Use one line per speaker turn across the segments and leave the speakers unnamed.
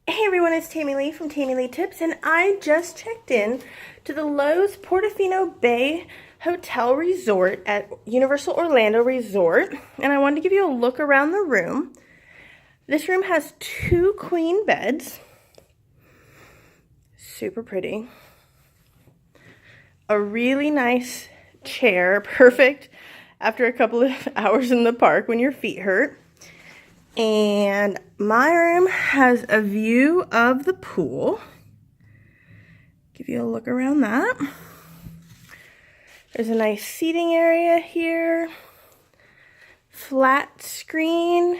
Hey everyone, it's Tammy Lee from Tammy Lee Tips, and I just checked in to the Loews Portofino Bay Hotel Resort at Universal Orlando Resort, and I wanted to give you a look around the room. This room has 2 queen beds, super pretty, a really nice chair, perfect after a couple of hours in the park when your feet hurt. And my room has a view of the pool. Give you a look around that. There's a nice seating area here. Flat screen,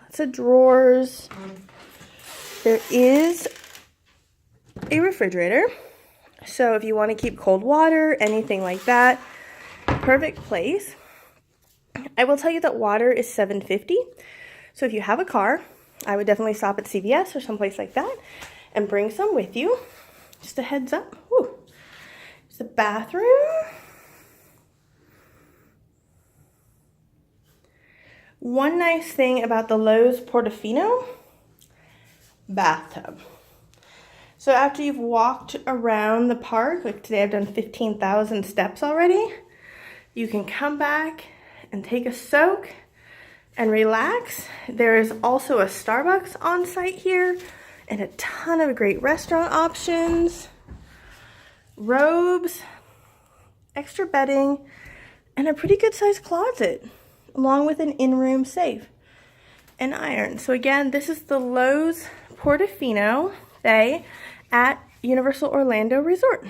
lots of drawers. There is a refrigerator. So if you want to keep cold water, anything like that, perfect place. I will tell you that water is $7.50. So if you have a car, I would definitely stop at CVS or someplace like that and bring some with you. Just a heads up. Woo. It's the bathroom. One nice thing about the Loews Portofino, bathtub. So after you've walked around the park, like today I've done 15,000 steps already, you can come back and take a soak and relax. There is also a Starbucks on site here and a ton of great restaurant options, robes, extra bedding, and a pretty good sized closet, along with an in-room safe and iron. So again, this is the Loews Portofino Bay at Universal Orlando Resort.